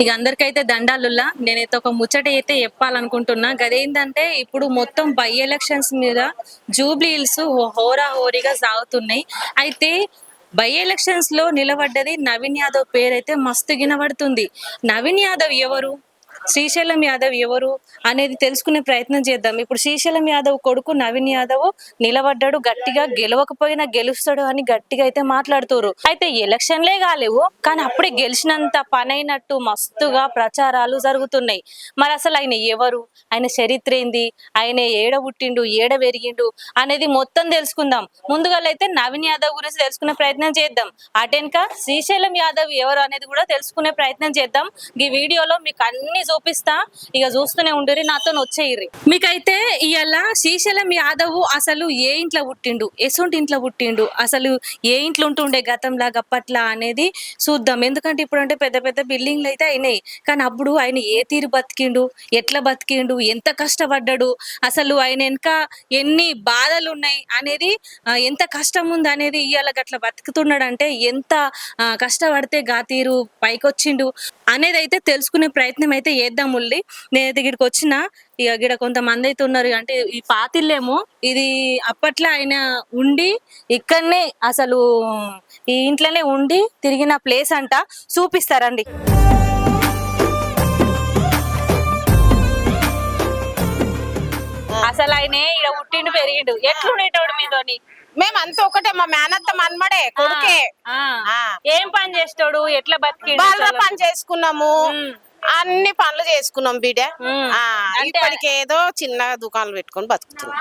ఇక అందరికైతే దండాలుల్లా నేనైతే ఒక ముచ్చట అయితే చెప్పాలనుకుంటున్నా. గదేంటంటే ఇప్పుడు మొత్తం బై ఎలక్షన్స్ మీద జూబ్లీ హిల్స్ హోరాహోరీగా సాగుతున్నాయి. అయితే బై ఎలక్షన్స్ లో నిలబడ్డది నవీన్ యాదవ్ పేరైతే మస్తు వినబడుతుంది. నవీన్ యాదవ్ ఎవరు, శ్రీశైలం యాదవ్ ఎవరు అనేది తెలుసుకునే ప్రయత్నం చేద్దాం. ఇప్పుడు శ్రీశైలం యాదవ్ కొడుకు నవీన్ యాదవ్ నిలబడ్డాడు, గట్టిగా గెలవకపోయినా గెలుస్తాడు అని గట్టిగా అయితే మాట్లాడుతున్నారు. అయితే ఎలక్షన్లే కాలేవు కానీ అప్పుడే గెలిచినంత పనైనట్టు మస్తుగా ప్రచారాలు జరుగుతున్నాయి. మరి అసలు ఆయన ఎవరు, ఆయన చరిత్ర ఏంది, ఆయన ఏడ పుట్టిండు, ఏడ పెరిగిండు అనేది మొత్తం తెలుసుకుందాం. ముందుగా అయితే నవీన్ యాదవ్ గురించి తెలుసుకునే ప్రయత్నం చేద్దాం. అటెనక శ్రీశైలం యాదవ్ ఎవరు అనేది కూడా తెలుసుకునే ప్రయత్నం చేద్దాం. ఈ వీడియోలో మీకు అన్ని చూపిస్తా, ఇక చూస్తూనే ఉండుర్రి, నాతో వచ్చేయిర్రి. మీకైతే ఇవాళ శ్రీశైలం యాదవ్ అసలు ఏ ఇంట్లో పుట్టిండు, ఎసొంటి ఇంట్లో పుట్టిండు, అసలు ఏ ఇంట్లో ఉంటుండే గతంలా గప్పట్లా అనేది చూద్దాం. ఎందుకంటే ఇప్పుడు అంటే పెద్ద పెద్ద బిల్డింగ్లు అయితే అయినాయి, కానీ అప్పుడు ఆయన ఏ తీరు బతికిండు, ఎట్లా బతికిండు, ఎంత కష్టపడ్డాడు, అసలు ఆయన వెనక ఎన్ని బాధలు ఉన్నాయి అనేది, ఎంత కష్టం ఉంది అనేది, ఇవాళ గట్లా బతుకుతున్నాడు అంటే ఎంత కష్టపడితే గా తీరు పైకొచ్చిండు అనేది అయితే తెలుసుకునే ప్రయత్నం అయితే చేద్దాం. ఉల్లి నేనైతే ఇక్కడికి వచ్చిన, ఇక గిడ కొంతమంది అయితే ఉన్నారు. అంటే ఈ పాతిల్లేమో ఇది అప్పట్లో ఆయన ఉండి ఇక్కడనే అసలు ఈ ఇంట్లోనే ఉండి తిరిగిన ప్లేస్ అంట, చూపిస్తారండి. అసలు ఆయన ఇక్కడ పుట్టిండు పెరిగిండు, ఎట్లుండేటోడు మీతోని? మేమంతా ఒకటే, మా మేనత్త మన్మడే కొడుకే. ఏం పని చేస్తాడు, ఎట్లా బతికిండు? బాగా పని చేసుకున్నాము, అన్ని పనులు చేసుకున్నాం బిడ్డ. ఇప్పటికి ఏదో చిన్న దుకాణాలు పెట్టుకొని బతుకుతున్నాం.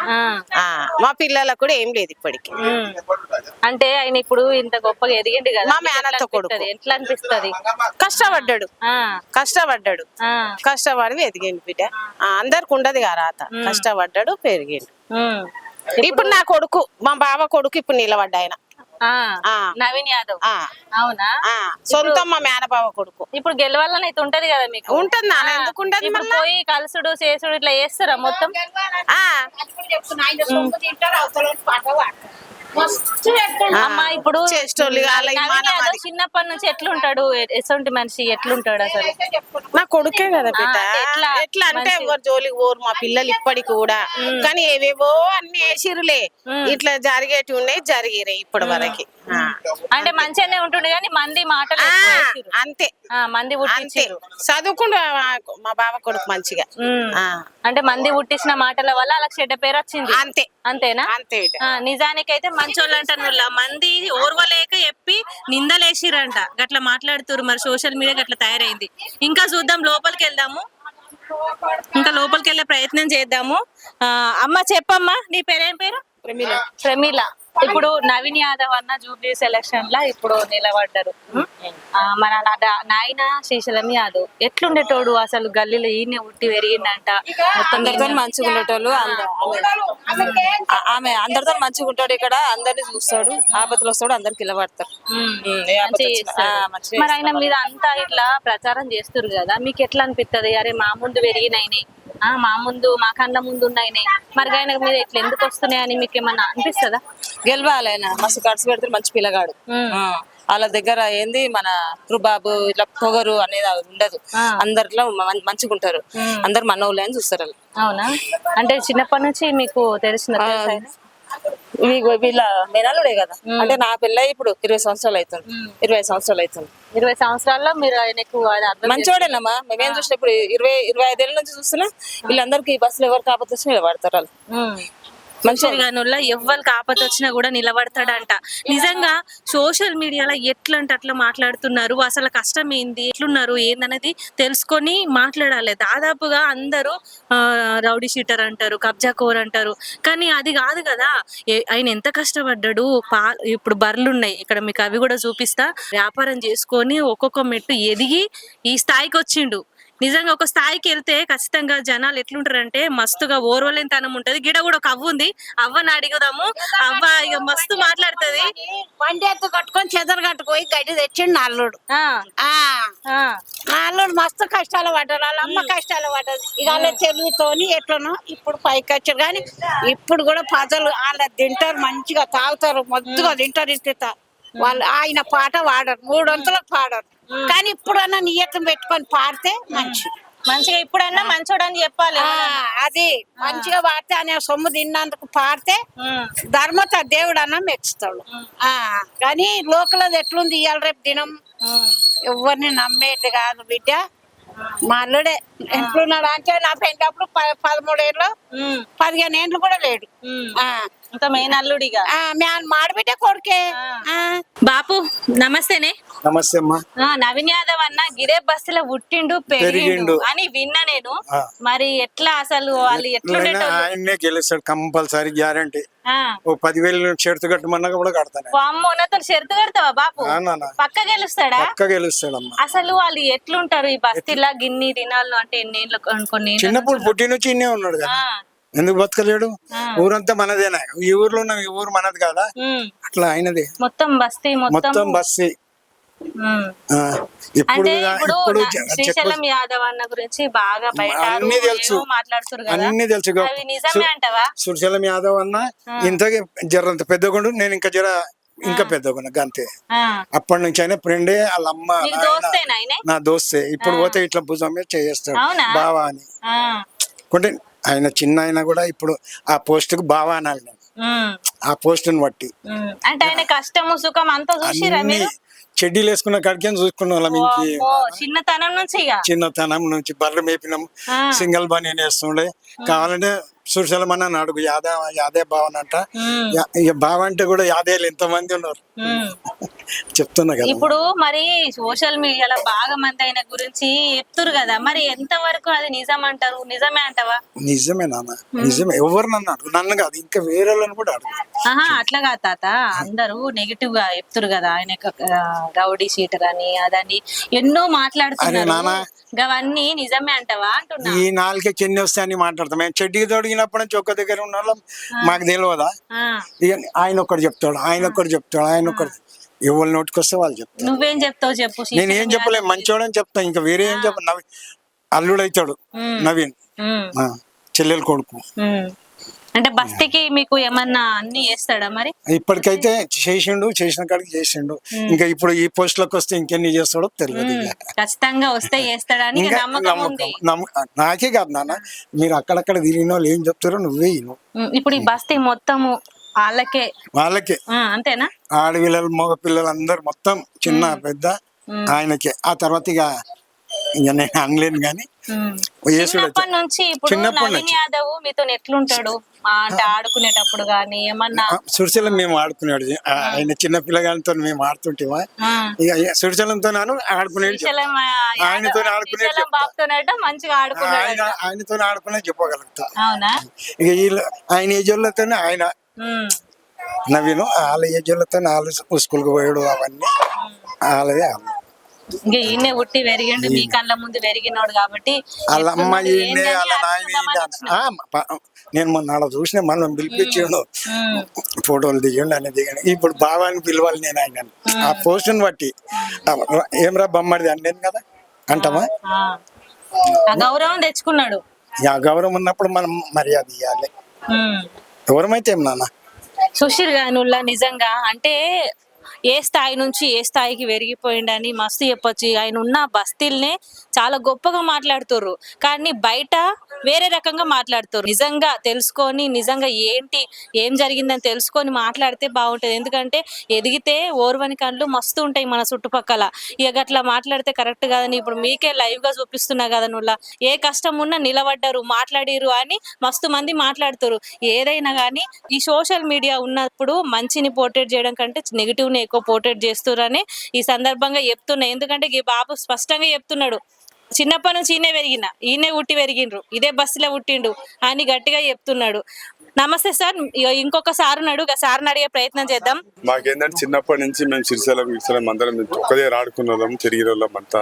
మా పిల్లలకు కూడా ఏం లేదు ఇప్పటికి. అంటే ఆయన ఇప్పుడు ఇంత గొప్పగా ఎదిగిండు కదా, మా మేనత్త కొడుకు ఎట్లా అనిపిస్తుంది? కష్టపడ్డాడు, కష్టపడి ఎదిగిండు బిడ్డ. అందరికి ఉండదు కదా రాత, కష్టపడ్డాడు పెరిగిండు. ఇప్పుడు నా కొడుకు, మా బావ కొడుకు ఇప్పుడు నిలబడ్డా ఆయన నవీన్ యాదవ్. అవునా? సొంతం మా మేనబావ కొడుకు. ఇప్పుడు గెలవాలని అయితే ఉంటది కదా మీకు? ఉంటుంది, ఎందుకు ఉండదు? పోయి కలుసుడు చేసుడు ఇట్లా చేస్తారా మొత్తం? అమ్మా ఇప్పుడు చిన్నప్పటి నుంచి ఎట్లుంటాడు, ఎసొంటి మనిషి ఎట్లుంటాడు అసలు? నా కొడుకే కదా బిడ్డ. ఎట్లా అంటే ఎవరు జోలికి పోరు మా పిల్లలు ఇప్పటికి కూడా. కానీ ఏవేవో అన్ని వేసిరులే, ఇట్లా జరిగేటి ఉన్నాయి, జరిగిరే ఇప్పటి వరకు. అంటే మంచిగానే ఉంటుండే కానీ మంది మాటలు అంతే, మంది అంతే. చదువుకుంటూ మా బావ కొడుకు మంచిగా, అంటే మంది పుట్టించిన మాటల వల్ల అలా చెడ్డ పేరు వచ్చింది. అంతే, అంతేనా? అంతే. నిజానికైతే మంచోళ్ళు అంటారు, మంది ఓర్వలేక చెప్పి నిందలేసిరంట, గట్లా మాట్లాడుతున్నారు. మరి సోషల్ మీడియా గట్లా తయారైంది. ఇంకా చూద్దాం, లోపలికి వెళ్దాము, ఇంకా లోపలికి వెళ్ళే ప్రయత్నం చేద్దాము. అమ్మ చెప్పమ్మా, నీ పేరేం పేరు? ప్రమీల. ప్రమీల. ఇప్పుడు నవీన్ యాదవ్ అన్న జూబ్లీ సెలక్షన్ లా ఇప్పుడు నిలబడ్డారు. మన నాయన శ్రీశైలం యాదవ్ ఎట్లుండేటోడు అసలు? గల్లీలో ఈయన ఉట్టి పెరిగిందంట, అందరితో మంచిగా ఉండేటోళ్ళు. ఆమె అందరితో మంచిగా ఉంటాడు, ఇక్కడ అందరిని చూస్తాడు, ఆపత్తులు వస్తాడు, అందరికి నిలబడతారు. మరి ఆయన మీద అంతా ఇట్లా ప్రచారం చేస్తున్నారు కదా, మీకు ఎట్లా అనిపిస్తుంది? అరే మా ముందు పెరిగినాయి, మా ముందు మా కళ్ళ ముందు ఉన్నాయి, మరి ఆయన మీద ఎట్లా ఎందుకు వస్తున్నాయి అని మీకు ఏమన్నా అనిపిస్తుందా? గెలవాలి, ఆయన మస్తు ఖర్చు పెడతారు, మంచి పిల్లగాడు. వాళ్ళ దగ్గర ఏంది మన రుబాబు ఇట్లా పొగరు అనేది ఉండదు, అందరిలో మంచిగా ఉంటారు, అందరు మనోళ్ళే అని చూస్తారు వాళ్ళు. అవునా? అంటే చిన్నప్పటి నుంచి మీకు తెలిసిన వీళ్ళ మేనల్లుడే కదా. అంటే నా పిల్ల ఇప్పుడు 20 సంవత్సరాలు అవుతుంది, 20 సంవత్సరాలు అవుతుంది. 20 సంవత్సరాల్లో మీరు ఆయనకు మంచివాడేనమ్మా. మేమేం చూసినా ఇప్పుడు 20-25 ఏళ్ళ నుంచి చూస్తున్నా, వీళ్ళందరికి బస్సులు ఎవరు కాకపోతే వచ్చి నిలబడతారు వాళ్ళు. మంచిగా ఎవ్వరికి ఆపద వచ్చినా కూడా నిలబడతాడంట. నిజంగా సోషల్ మీడియాలో ఎట్లా అంటే అట్లా మాట్లాడుతున్నారు, అసలు కష్టం ఏంది, ఎట్లున్నారు ఏందనేది తెలుసుకొని మాట్లాడాలి. దాదాపుగా అందరూ రౌడీ షీటర్ అంటారు, కబ్జా కోర్ అంటారు, కానీ అది కాదు కదా. ఆయన ఎంత కష్టపడ్డాడు. ఇప్పుడు బర్రెలు ఉన్నాయి ఇక్కడ, మీకు అవి కూడా చూపిస్తా. వ్యాపారం చేసుకొని ఒక్కొక్క మెట్టు ఎదిగి ఈ స్థాయికి వచ్చిండు. నిజంగా ఒక స్థాయికి వెళ్తే ఖచ్చితంగా జనాలు ఎట్లుంటారంటే మస్తుగా ఓర్వలేని తనం ఉంటది. గిడ కూడా ఒక అవ్వ ఉంది, అవ్వని అడుగుదాము. అవ్వ ఇక మస్తు మాట్లాడుతుంది. వండి ఎత్తు కట్టుకొని చెదరు కట్టుకోయి గడ్డి తెచ్చిండు నాల్లుడు. నాల్లుడు మస్తు కష్టాలు పడ్డారు, వాళ్ళ అమ్మ కష్టాలు పడ్డది. ఇక వాళ్ళ తెలుగుతోని ఎట్లనో ఇప్పుడు పైకి వచ్చారు. కానీ ఇప్పుడు కూడా ప్రజలు వాళ్ళ తింటారు, మంచిగా తాగుతారు, మొద్దుగా తింటారు. ఇంత వాళ్ళు ఆయన పాట పాడరు, 3 వంతులకు పాడరు. కానీ ఇప్పుడన్నా నియతం పెట్టుకొని పాడితే మంచిది. మంచిగా ఇప్పుడన్నా మంచోడు అని చెప్పాలి. అది మంచిగా పాడితే అనే సొమ్ము తిన్నందుకు పాడితే ధర్మత దేవుడు అన్న మెచ్చుతాడు. కానీ లోకలది ఎట్లుంది ఇవాళ రేపు దినం ఎవరిని నమ్మేది కాదు బిడ్డ. మా అల్లుడే ఎట్లున్నాడు అంటే నా పెళ్ళప్పుడు 13 ఏళ్ళు 15 ఏళ్ళు కూడా లేడు. మెయిన్ అల్లుడిగా మాడబిడ్డ కొడుకే. బాపు నమస్తేనే. నమస్తే అమ్మా. నవీన్ యాదవ్ అన్న గిరే బస్సులో పుట్టిండు పెరిగిండు అని విన్నా నేను. మరి ఎట్లా అసలు వాళ్ళు ఎట్లుండే? ఆయన్నే గెలుస్తాడు కంపల్సరీ, గ్యారంటీ. ఓ 10,000 షరతు కట్టమన్నా కూడా కడతాను. అమ్మో నాతో షరతు కడతావా బాపు? పక్క గెలుస్తాడా? పక్క గెలుస్తాడమ్మా. అసలు వాళ్ళు ఎట్లుంటారు ఈ బస్తీలా గిన్ని దినాలు? అంటే ఎన్నేళ్ళు కొన్ని చిన్నప్పుడు పుట్టి నుంచి ఇన్నే ఉన్నాడు కదా, ఎందుకు బతకలేడు? ఊరంతా మనదేనా, ఈ ఊర్లో ఉన్న ఈ ఊరు మనది కదా, అట్లా ఆయనది మొత్తం బస్తీ మొత్తం బస్తీ. అంటే ఇప్పుడు శ్రీశైలం యాదవ్ అన్న గురించి బాగా బయట అన్ని తెలుసు, అన్ని తెలుసు. నిజమే అంటావా? శ్రీశైలం యాదవ్ అన్న ఇంతగా జరంత పెద్దగుండు, నేను ఇంకా జర ఇంకా పెద్దగున్నా అంతే. అప్పటి నుంచి ఆయన ఫ్రెండే, వాళ్ళ అమ్మ నా దోస్తే. ఇప్పుడు పోతే ఇట్లా భుజం మీద చేస్తాడు బావా అని. కొంటే ఆయన చిన్న అయినా కూడా ఇప్పుడు ఆ పోస్ట్ కు బావా అనాలి నేను, ఆ పోస్ట్ ని బట్టి. అంటే ఆయన కష్టము సుఖం అంతా చూసిరా మీరు? చెడ్డీలు వేసుకున్న కాడికి చూసుకున్న వాళ్ళం. ఇంక చిన్నతనం నుంచి బర్రెలు మేపినాం, సింగల్ బనీ వేస్తుండే. కావాలంటే శ్రీశైలం అన్న అడుగు, యాదే బావన్ అంట. ఇక బావ అంటే కూడా యాదేలు ఎంతమంది ఉన్నారు చెప్తున్నా కదా. ఇప్పుడు మరి సోషల్ మీడియాలో బాగా మంది ఆయన గురించి చెప్తురు కదా, మరి ఎంత వరకు అది నిజం అంటారు? నిజమే అంటావా? నిజమే నాన్న, నిజమే. ఎవరు నన్ను అడుగు, నన్ను కాదు ఇంకా వేరే వాళ్ళని కూడా అడుగు. అట్లా కాదు తాత, అందరూ నెగిటివ్ గా చెప్తురు కదా, ఆయన రౌడీ షీటర్ అని అదని ఎన్నో మాట్లాడుతున్నారు. అవన్నీ నిజమే అంటావా అంటున్నా? ఈ నాలుగే చెన్ని వస్తాయని మాట్లాడతాం. మేము చెడ్డీకి తొడిగినప్పుడు నుంచి ఒక్క దగ్గర ఉన్న వాళ్ళం, మాకు తెలియదా? ఇక ఆయన ఒక్కడు చెప్తాడు, ఆయన ఒక్కడు చెప్తాడు, ఆయన ఒక్కడు. ఎవరు నోటికొస్తే వాళ్ళు చెప్తారు. నువ్వేం చెప్తావు చెప్పు. నేను ఏం చెప్పలేము, మంచోడని చెప్తా, ఇంకా వేరే ఏం చెప్ప. అల్లుడు అవుతాడు నవీన్, చెల్లెలు కొడుకు. అంటే బస్తీకి మీకు ఏమన్నా అన్ని చేస్తాడా మరి? ఇప్పటికైతే చేసిండు, చేసిన కాడికి చేసిండు. ఇంకా ఇప్పుడు ఈ పోస్ట్ లోకి వస్తే ఇంకెన్ని చేస్తాడో తెలియదు. ఖచ్చితంగా వస్తే చేస్తాడని నాకే కాదు నాన్న, మీరు అక్కడక్కడ తిరిగిన వాళ్ళు ఏం చెప్తారో నువ్వే. ఇప్పుడు ఈ బస్తీ మొత్తము వాళ్ళకే అంతేనా? ఆడపిల్లలు మగ పిల్లలు అందరు మొత్తం చిన్న పెద్ద ఆయనకే. ఆ తర్వాత ఇక నేను అనలేను గాని చిన్నప్పటి నుంచి ఇప్పుడు నవీన్ యాదవ్ మీతో ఎట్లుంటాడు? అంటే ఆడుకునేటప్పుడు గానీ ఏమన్నా? సుడిశలం మేము ఆడుకునేవాడు, ఆయన చిన్న పిల్లగానితో మేము ఆడుతుంటేమా. ఇక సుడిశలంతో ఆడుకునేది, ఆయనతో ఆడుకునేది, మంచిగా ఆడుకున్నాడు, ఆయనతో ఆడుకునే చెప్పగలుగుతా. అవునా? ఇక వీళ్ళు ఆయన ఏజ్ వాళ్ళతోనే ఆయన నవీను, వాళ్ళ ఏజ్ వాళ్ళతో వాళ్ళు స్కూల్కి పోయాడు, అవన్నీ వాళ్ళదే. ఇంకా ఈయనే ఉట్టి పెరిగిండు, మీ కళ్ళ ముందు పెరిగినాడు కాబట్టి. వాళ్ళ అమ్మాయి వాళ్ళ నాయన నేను మొన్న అలా చూసిన, మనం పిలిపించాడు, ఫోటోలు దిగండి అని దిగండి. ఇప్పుడు బావాని పిలవాలి నేను ఆయన, ఆ పోస్ట్ ని బట్టి. ఏమరా బొమ్మడిది అంటేను కదా అంటామా? గౌరవం తెచ్చుకున్నాడు. ఆ గౌరవం ఉన్నప్పుడు మనం మర్యాద ఇవ్వాలి. ఎవరమైతే ఏం నాన్న సుశీర్ గానుల్లా నిజంగా అంటే ఏ స్థాయి నుంచి ఏ స్థాయికి పెరిగిపోయిండని మస్తు చెప్పొచ్చు. ఆయన ఉన్న బస్తీల్నే చాలా గొప్పగా మాట్లాడుతుర్రు, కానీ బయట వేరే రకంగా మాట్లాడుతారు. నిజంగా తెలుసుకొని, నిజంగా ఏంటి ఏం జరిగిందని తెలుసుకొని మాట్లాడితే బాగుంటది. ఎందుకంటే ఎదిగితే ఓర్వని కళ్ళు మస్తు ఉంటాయి మన చుట్టుపక్కల. ఇక అట్లా మాట్లాడితే కరెక్ట్ కాదని ఇప్పుడు మీకే లైవ్ గా చూపిస్తున్నా కదా నువ్వు. ఏ కష్టం ఉన్నా నిలబడ్డారు, మాట్లాడిరు అని మస్తు మంది మాట్లాడుతారు. ఏదైనా కానీ ఈ సోషల్ మీడియా ఉన్నప్పుడు మంచిని పోర్ట్రేట్ చేయడం కంటే నెగిటివ్ ని ఎక్కువ పోర్ట్రేట్ చేస్తురని ఈ సందర్భంగా చెప్తున్నా. ఎందుకంటే ఈ బాబు స్పష్టంగా చెప్తున్నాడు, చిన్నప్పటి నుంచి ఈయనే ఉట్టి పెరిగిండ్రు, ఇదే బస్సులో పుట్టిండు అని గట్టిగా చెప్తున్నాడు. నమస్తే సార్, ఇంకొక సార్ ఉన్నాడు, సార్ని అడిగే ప్రయత్నం చేద్దాం. మాకేంటంటే చిన్నప్పటి నుంచి మేము శ్రీశైలం అందరం ఒక్కదే ఆడుకున్నాం, తిరిగి అంతా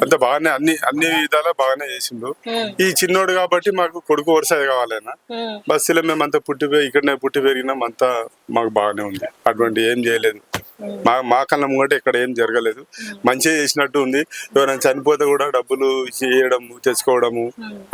అంతా బాగానే అన్ని విధాలా బాగానే చేసిండు. ఈ చిన్నోడు కాబట్టి మాకు కొడుకు వరుస కావాలైనా బస్సులో మేము అంతా ఇక్కడనే పుట్టి పెరిగినాం, అంతా మాకు బాగానే ఉంది, అటువంటి ఏం చేయలేదు. మా కన్నా ముంగట ఇక్కడ ఏం జరగలేదు, మంచిగా చేసినట్టు ఉంది. ఎవరైనా చనిపోతే కూడా డబ్బులు చేయడము తెచ్చుకోవడము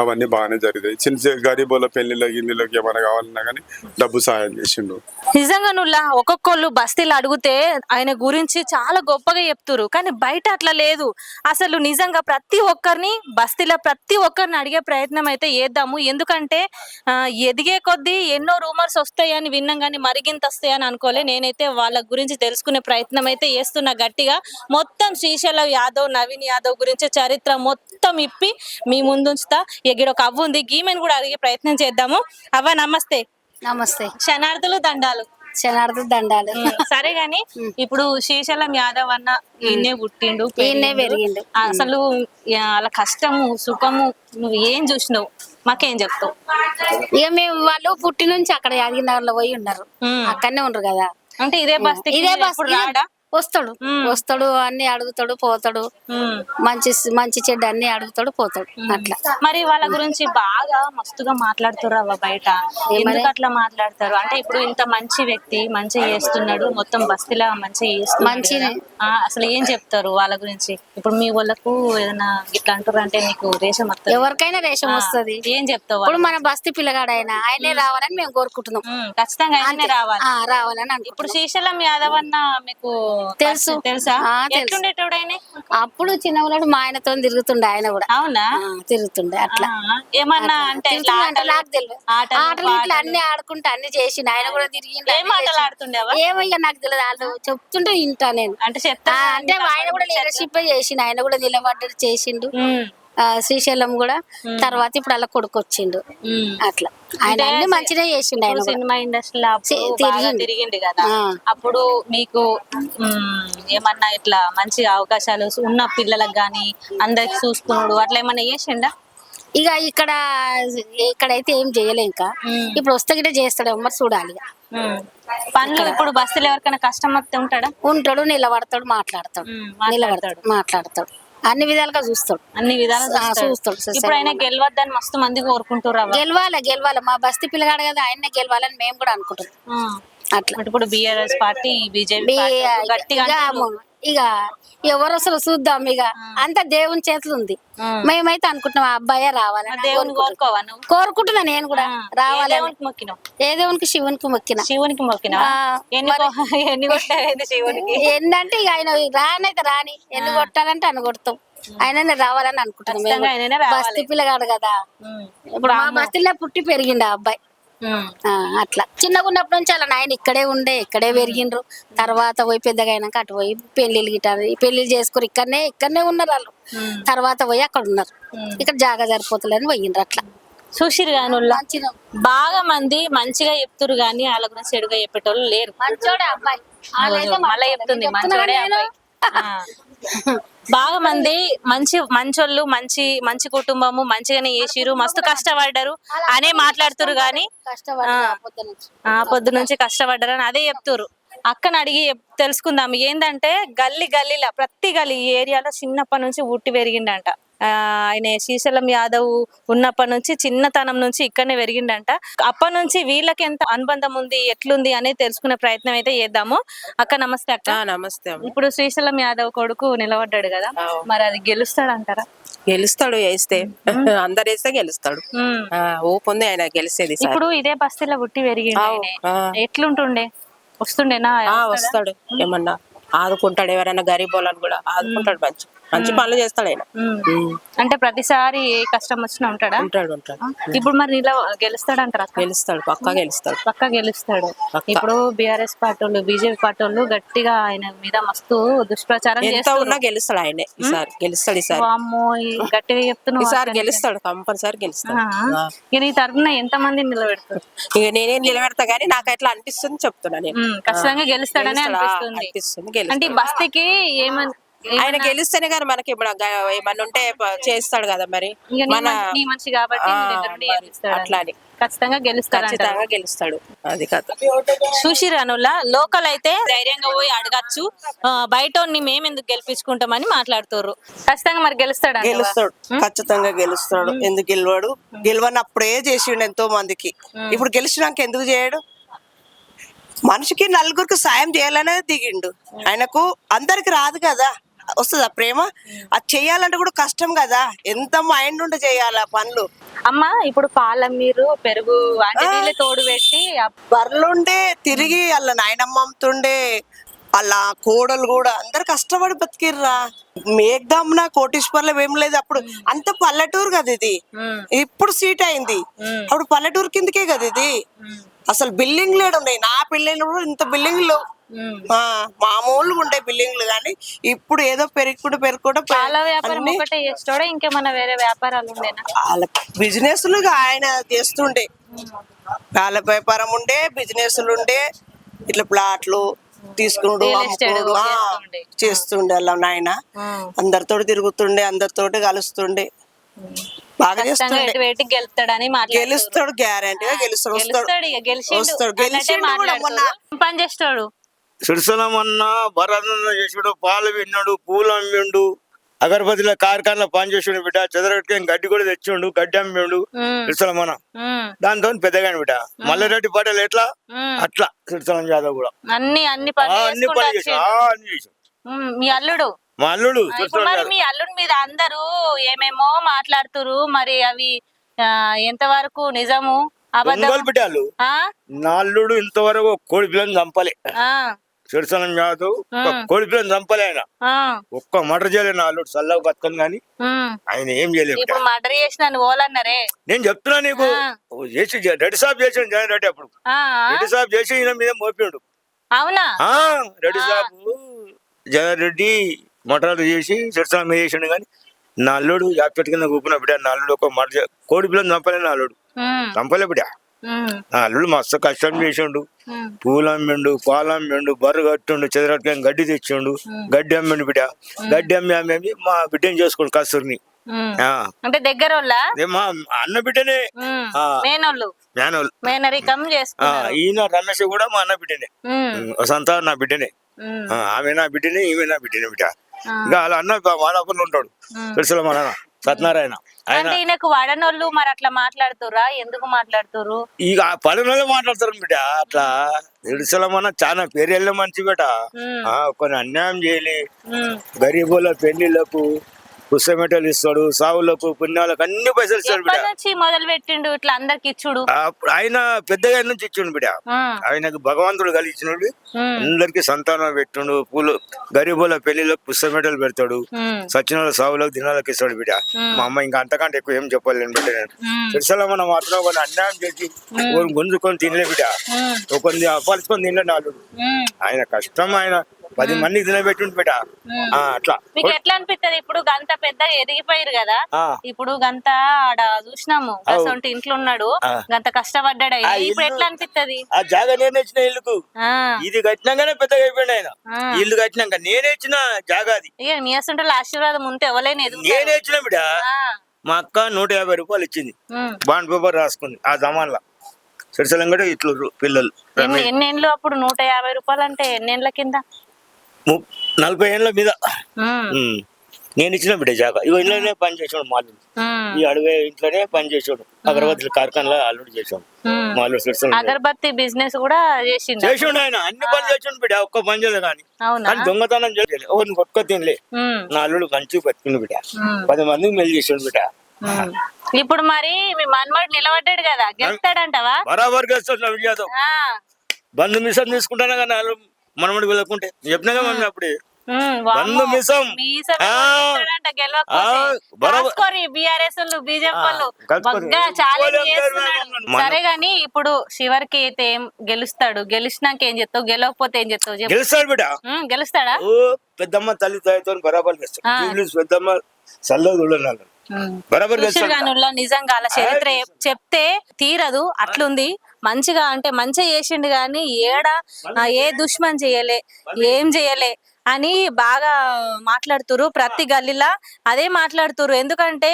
అవన్నీ బాగానే జరిగాయి. చిన్న చిన్న గరీబుల పెళ్లిళ్ళకి గిన్నెలకి ఏమైనా కావాలన్నా కానీ డబ్బు సాయం చేసిండు. నిజంగా నువ్వు ఒక్కొక్కళ్ళు బస్తీలు అడిగితే ఆయన గురించి చాలా గొప్పగా చెప్తురు, కానీ బయట అట్లా లేదు. అసలు నిజంగా ప్రతి ఒక్కరిని బస్తీలో ప్రతి ఒక్కరిని అడిగే ప్రయత్నం అయితే చేద్దాము. ఎందుకంటే ఎదిగే కొద్దీ ఎన్నో రూమర్స్ వస్తాయని విన్నాం, కానీ మరిగింత వస్తాయని అనుకోలే. నేనైతే వాళ్ళ గురించి తెలుసుకునే ప్రయత్నం అయితే చేస్తున్నా గట్టిగా. మొత్తం శ్రీశైలం యాదవ్, నవీన్ యాదవ్ గురించి చరిత్ర మొత్తం ఇప్పి మీ ముందుంచుతా. ఎగిడ ఒక అవ్వ ఉంది, గీమెను కూడా అడిగే ప్రయత్నం చేద్దాము. అవ్వ నమస్తే. నమస్తే. శనార్థులు దండాలు. శనార్థ దండాలు. సరే గాని ఇప్పుడు శ్రీశైలం యాదవ్ అన్న ఈయనే పుట్టిండు, ఈయనే పెరిగిండు. అసలు వాళ్ళ కష్టము సుఖము నువ్వు ఏం చూసినావు, మాకేం చెప్తావు? ఇక మేము వాళ్ళు పుట్టి నుంచి అక్కడ యాదగిరినగర్ లో పోయి ఉన్నారు, అక్కడనే ఉండరు కదా. అంటే ఇదే బస్తీ ఇదే బస్ రాడా? వస్తాడు అన్ని అడుగుతాడు పోతాడు, మంచి చెడ్డ అన్ని అడుగుతాడు పోతాడు అట్లా. మరి వాళ్ళ గురించి బాగా మస్తుగా మాట్లాడుతారు బయట, ఎందుకు అట్లా మాట్లాడతారు అంటే ఇప్పుడు ఇంత మంచి వ్యక్తి మంచిగా చేస్తున్నాడు, మొత్తం బస్తీలా మంచిగా చేస్తున్నాడు, అసలు ఏం చెప్తారు వాళ్ళ గురించి? ఇప్పుడు మీ వాళ్ళకు ఏదైనా ఇట్లా అంటారు అంటే నీకు రేషం వస్తుంది, ఎవరికైనా రేషం వస్తుంది. ఏం చెప్తావు? ఇప్పుడు మన బస్తీ పిల్లగాడు ఆయనే రావాలని మేము కోరుకుంటున్నాం. ఖచ్చితంగా ఆయనే రావాలని అంటే ఇప్పుడు శ్రీశైలం యాదవ్ అన్న మీకు తెలుసా? ఎట్లుండేటోడైనా? అప్పుడు చిన్నవాడు మా ఆయనతో తిరుగుతుండే, ఆయన కూడా. అవునా? తిరుగుతుండే అట్లా. ఏమన్నా అంటే నాకు తెలియదు. ఆటలు ఇట్లా అన్ని ఆడుకుంటా అన్ని చేసిండు, ఆయన కూడా తిరిగిండు. ఏం ఆటలు ఆడుతుండేవా? ఏమో ఇక నాకు తెలియదు, వాళ్ళు చెప్తుంటే వింటా నేను. అంటే ఆయన కూడా లీడర్షిప్ చేసిండు, ఆయన కూడా నిలబడ్డాడు చేసిండు శ్రీశైలం కూడా. తర్వాత ఇప్పుడు అలా కొడుకు వచ్చిండు అట్లా. ఆయన అన్ని మంచిగా చేసిండు. ఆయన సినిమా ఇండస్ట్రీలో తిరిగిండు కదా, అప్పుడు మీకు ఏమన్నా ఇట్లా మంచి అవకాశాలు ఉన్న పిల్లలకు గానీ అందరికి చూసుకున్నాడు అట్లా ఏమన్నా చేసిండా? ఇక ఇక్కడైతే ఏం చేయలే, ఇంకా ఇప్పుడు వస్తే గిట్ట చేస్తాడు, మరి చూడాలి. పనులు ఇప్పుడు బస్సులు ఎవరికైనా కష్టం వస్తే ఉంటాడు, నిలబడతాడు, మాట్లాడతాడు, అన్ని విధాలుగా చూస్తాడు, అన్ని విధాలుగా చూస్తాడు. ఇప్పుడు ఆయన గెలవద్దని మస్తు మంది కోరుకుంటారు. గెలవాలి మా బస్తీ పిల్లగాడు కదా, ఆయన్నే గెలవాలని మేము కూడా అనుకుంటున్నాం అట్లా. ఇప్పుడు బీఆర్ఎస్ పార్టీ బీజేపీ గట్టిగా ఇక ఎవరు అసలు చూద్దాం, ఇక అంత దేవుని చేతులు ఉంది. మేమైతే అనుకుంటున్నాం ఆ అబ్బాయే రావాలని కోరుకుంటున్నా. నేను కూడా రావాలని. ఏ దేవునికి? శివునికి మొక్కిన. ఏంటంటే ఇక ఆయన రానైతే రాని, ఎన్ని కొట్టాలంటే అన్ని కొడతాం. ఆయననే రావాలని అనుకుంటున్నాం. బస్తీ పిల్లగాడు కదా, ఇప్పుడు మా బస్తీలో పుట్టి పెరిగిండు ఆ అబ్బాయి అట్లా. చిన్నగా ఉన్నప్పటి నుంచి అలా ఆయన ఇక్కడే పెరిగిండ్రు. తర్వాత పోయి పెద్దగా అయినాక అటు పోయి పెళ్లిళ్ళు చేసుకుని ఇక్కడనే ఉన్నారు వాళ్ళు. తర్వాత పోయి అక్కడ ఉన్నారు, ఇక్కడ జాగా సరిపోతలేని పోయిండ్రు అట్లా. చూసిరు గాను బాగా మంది మంచిగా చెప్తురు గానీ వాళ్ళ గురించి చెడుగా చెప్పేటోళ్ళు లేరు. మంచోడే అబ్బాయి, మళ్ళీ చెప్తుంది మంచోడే అబ్బాయి. బాగా మంది మంచోళ్ళు, మంచి కుటుంబము, మంచిగానే చేసిరు, మస్తు కష్టపడ్డారు అనే మాట్లాడుతురు గాని పొద్దు నుంచి కష్టపడ్డారు అని అదే చెప్తురు. అక్కని అడిగి తెలుసుకుందాం ఏందంటే గల్లీలా ప్రతి గల్లీ ఈ ఏరియాలో చిన్నప్పటి నుంచి పుట్టి పెరిగిండంట ఆయన. శ్రీశైలం యాదవ్ ఉన్నప్పటి నుంచి చిన్నతనం నుంచి ఇక్కడనే పెరిగిండంట. అప్పటి నుంచి వీళ్ళకి ఎంత అనుబంధం ఉంది, ఎట్లుంది అనేది తెలుసుకునే ప్రయత్నం అయితే చేద్దాము. అక్క నమస్తే. అక్క నమస్తే. ఇప్పుడు శ్రీశైలం యాదవ్ కొడుకు నిలబడ్డాడు కదా, మరి అది గెలుస్తాడు అంటారా? గెలుస్తాడు, వేస్తే అందరు వేస్తే గెలుస్తాడు. ఓపెంది ఆయన గెలిచేది. ఇప్పుడు ఇదే బస్తీలో పుట్టి పెరిగిండు, ఎట్లుంటుండే? వస్తుండేనా? వస్తాడు, ఏమన్నా ఆదుకుంటాడు, ఎవరైనా గరీబ్ వాళ్ళని కూడా ఆదుకుంటాడు, మంచి పనులు చేస్తాడు ఆయన. అంటే ప్రతిసారి ఏ కష్టం వచ్చినా ఉంటాడు. ఇప్పుడు మరి ఇలా గెలుస్తాడు అంటారా? గెలుస్తాడు, పక్కా గెలుస్తాడు. ఇప్పుడు బీఆర్ఎస్ పార్టీ వాళ్ళు, బీజేపీ పార్టీ వాళ్ళు గట్టిగా ఆయన మీద మస్తు దుష్ప్రచారం ఉన్నా గెలుస్తాడు ఆయనే. ఈసారి గెలుస్తాడు, గట్టిగా చెప్తున్నా ఈసారి గెలుస్తాడు, కంపల్సరీ గెలుస్తాడు. ఈ తరఫున ఎంత మంది నిలబెడతారు? ఇక నేనేం నిలబెడతా గానీ నాకు ఎట్లా అనిపిస్తుంది చెప్తున్నా నేను. ఖచ్చితంగా గెలుస్తాడని అనిపిస్తుంది. అంటే ఈ బస్తీకి ఏమని ఆయన గెలిస్తేనే కానీ మనకి ఇప్పుడు ఏమన్నా ఉంటే చేస్తాడు కదా, మరి మనిషి కాబట్టి అట్లా అని ఖచ్చితంగా గెలుస్తాడు. అది కథ. సుశీరనుల లోకల్ అయితే ధైర్యంగా పోయి అడగచ్చు, బయట మేము ఎందుకు గెలిపించుకుంటామని మాట్లాడుతారు. ఖచ్చితంగా మరి గెలుస్తాడు. ఖచ్చితంగా గెలుస్తాడు. ఎందుకు గెలవాడు? గెలవని అప్పుడే చేసిండు ఎంతో మందికి, ఇప్పుడు గెలిచినాక ఎందుకు చేయడు? మనిషికి నలుగురికి సాయం చేయాలనే దిగిండు. ఆయనకు అందరికి రాదు కదా, వస్తుందా ప్రేమ? అది చెయ్యాలంటే కూడా కష్టం కదా, ఎంత మైండ్ ఉండి చేయాలి ఆ పనులు. అమ్మ ఇప్పుడు పాల మీరు పెరుగు అంటే నీళ్ళు తోడు పెట్టి బర్రెలుండే తిరిగి వాళ్ళ నాయనమ్మ అమ్ముతుండే, వాళ్ళ కోడలు కూడా అందరు కష్టపడి బతికిర్రా. మేఘదాంన కోటీశ్వర్లు ఏం లేదు అప్పుడు, అంత పల్లెటూరు కదా ఇది. ఇప్పుడు సీట్ అయింది, అప్పుడు పల్లెటూరు కిందకే కదా ఇది. అసలు బిల్డింగ్ లేడు ఉన్నాయి, నా పెళ్ళైన కూడా ఇంత బిల్డింగ్లు మామూలుగా ఉండే బిల్డింగ్లు, కానీ ఇప్పుడు ఏదో పెరుగుకుంటూ పాల వ్యాపారం ఒకటే చేస్తాడా, ఇంకేమన్నా వేరే వ్యాపారాలు ఉండేనా? వాళ్ళ బిజినెస్లు ఆయన చేస్తుండే, పాల వ్యాపారం ఉండే, బిజినెస్లు ఉండే, ఇట్లా ప్లాట్లు తీసుకున్నాడు అమ్ముకున్నాడు చేస్తుండే. వాళ్ళ నాయన అందరితో తిరుగుతుండే, అందరితో కలుస్తుండే, బాగా చేస్తుండే. గెలుస్తాడు, గ్యారంటీగా గెలుస్తాడు. వస్తాడు పని చేస్తాడు. సిరిసలమన్నా భరతన్న చేసాడు, పాలు విన్నాడు, పూలు అమ్మిండు, అగరబత్తిలో కార్ఖానలో పని చేసాడు బిడ్డ. చెదరట్టుకొని గడ్డి కూడా తెచ్చిండు, గడ్డి అమ్మిండు సిరిసలమన్న. దాంతో పెద్దగాని బిడ్డ. మల్లారెడ్డి పటేల్ ఎట్లా అట్లా సిరిసలం యాదవ్ కూడా అన్ని పని చేసాడు. మీ అల్లుడు మా అల్లుడు మీ అల్లుడి మీద అందరూ ఏమేమో మాట్లాడుతురు, మరి అవి ఎంతవరకు నిజము అబద్ధం? బిడ్డలు నా అల్లుడు ఇంతవరకు కోడి పిల్లని చంపలే. సిరిసలం యాదవ్ కోడి పిల్లని చంపలే. ఆయన ఒక్క మర్డర్ చేయలేదు నా అల్లుడు, చల్లగా బతకను గాని ఆయన ఏం చేయలేదు. మర్డర్ చేసిన ఓలన్నారే. నేను చెప్తున్నా నీకు, చేసి రెడ్డి సాబ్ చేసాడు జగన్ రెడ్డి. అప్పుడు రెడ్డి సాబ్ చేసి ఈయన మీద మోపిండు. అవునా? రెడ్డి సాబ్ జగన్ రెడ్డి మటరాలు చేసి సిరిసలం మీద చేసిండు, కానీ నా అల్లుడు యాప్చెట్టు కింద కూపున బిడ్డ. నా అల్లుడు ఒక మర్డర్ కోడి పిల్లని చంపలే నా అల్లుడు, చంపలే బిడ్డ. నా అల్లుడు మస్తు కష్టం చేసిండు, పూలు అమ్మిండు, పాలు అమ్మిండు, బర్రు కట్టిండు, చెదరట్టుకొని గడ్డి తెచ్చిండు, గడ్డి అమ్మిండు బిడ్డ. గడ్డి అమ్మి మా బిడ్డని చేసుకోండు కస్తూరిని. అంటే దగ్గర మా అన్న బిడ్డనే, ఈయన రమేష్ కూడా మా అన్న బిడ్డనే, సంతా నా బిడ్డనే. ఆమె నా బిడ్డనే, ఈమె నా బిడ్డనే బిడ్డ. ఇంకా అలా అన్న మాదాపూర్లో ఉంటాడు తెలుసులో మన సత్యనారాయణ. ఆయన వాడనోళ్ళు మరి అట్లా మాట్లాడుతురా? ఎందుకు మాట్లాడుతురు? ఇక పడనోళ్ళే మాట్లాడతారు బిడ్డ. అట్లా తెలుసులమన్న చాలా పేరు వెళ్ళే మంచి బిడ్డ. కొన్ని అన్యాయం చేయలే, గరీబుల పెళ్లిళ్లకు పుస్తమెటలు ఇస్తాడు, సావులకు పుణ్యాలకు అన్ని పైసలు ఇస్తాడు బిడ్డ. మొదలు పెట్టిండు ఇట్లా అందరికి ఇచ్చుడు. ఆయన పెద్దగా నుంచి ఇచ్చిండు బిడ్డ. ఆయనకు భగవంతుడు కలిగించినోడు, అందరికి సంతానం పెట్టిండు. పూలు గరీబుల పెళ్లిలకు పుస్తమెటలు పెడతాడు, సచిన సావులకు దినాలకు ఇస్తాడు బిడ్డ. మా అమ్మ ఇంకా అంతకంటే ఎక్కువ ఏం చెప్పలేను బిడ్డ. నేను తెలుసలమన్న మాత్రం కొన్ని అన్యాయం చేసి గుంజుకొని తినలే బిడ్డ, కొన్ని అపలుచుకొని తినలే నాలుగు. ఆయన కష్టం, ఆయన 10 మందికి తినబెట్టిండు బిడ్డ. అట్లా మీకు ఎట్లా అనిపిస్తుంది? ఇప్పుడు గంత పెద్దగా ఎదిగిపోయారు కదా, ఇప్పుడు గంత ఆడ చూసినాము, అసలు ఇంట్లో ఉన్నాడు, గంత కష్టపడ్డాడు. ఇప్పుడు ఎట్లా అనిపిస్తుంది? ఆ జాగా నేను ఇచ్చిన ఇల్లుకు, ఇది కట్టినాకనే పెద్దగా అయిపోయింది ఆయన. ఇల్లు కట్టినాక నేనే ఇచ్చిన జాగా, అది మీ అసలు ఆశీర్వాదం ఉంటే ఎవరైనా నేనే ఇచ్చిన బిడ్డ. మా అక్క 150 రూపాయలు ఇచ్చింది, బాండ్ పేపర్ రాసుకుంది. ఆ జమాన్లా సిరిసలం కూడా ఇట్లు పిల్లలు. ఎన్నేళ్ళు అప్పుడు 150 రూపాయలు అంటే ఎన్నేళ్ల కింద? 40 ఏళ్ళ మీద నేను ఇచ్చిన బిడ్డ జాగా. ఇవి ఇంట్లోనే పని చేసాడు మా అల్లుడు, ఈ అడవి ఇంట్లోనే పని చేసాడు. అగరబత్తుల కార్ఖానలో అల్లుడు చేసాడు మా అల్లుడు. అగరబత్తి బిజినెస్ కూడా చేసిండు ఆయన, అన్ని పనులు చేసిండు బిడ్డ, ఒక్క పని చేయలేదు. కానీ దొంగతనం చేయలేదు, ఎవరిని కొట్టుకో తినలే. నా అల్లుడు మంచిగా బతికిండు బిడ్డ, 10 మందికి మెల్లి చేసాడు బిడ్డ. ఇప్పుడు మరి మీ మనమడు నిలబడ్డాడు కదా, గెలుస్తాడంటవా? బరాబర్ గెలుస్తాడు. బంధు మిషన్ తీసుకుంటాను కానీ మనమడి వెళ్ళకుంటే చెప్పినాగా మమ్మీ అప్పుడే బంధు మిసం. సరే గాని ఇప్పుడు చివరికి అయితే ఏం గెలుస్తాడు? గెలిచినాక ఏం చెప్తావు? గెలవకపోతే ఏం చెప్తావు? గెలుస్తాడు బిడ్డ. గెలుస్తాడా? పెద్దమ్మ తల్లి దయతో బరాబర్ గెలుస్తాడు. పెద్దమ్మ చల్లదు నిజంగా అలా చరిత్ర చెప్తే తీరదు, అట్లుంది. మంచిగా అంటే మంచిగా చేసిండు గాని ఏ దుష్మన్ చేయలే, ఏం చేయలే అని బాగా మాట్లాడుతురు. ప్రతి గల్లీలా అదే మాట్లాడుతురు. ఎందుకంటే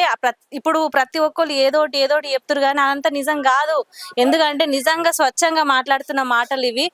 ఇప్పుడు ప్రతి ఒక్కరు ఏదోటి చెప్తురు కానీ అదంతా నిజం కాదు. ఎందుకంటే నిజంగా స్వచ్ఛంగా మాట్లాడుతున్న మాటలు ఇవి.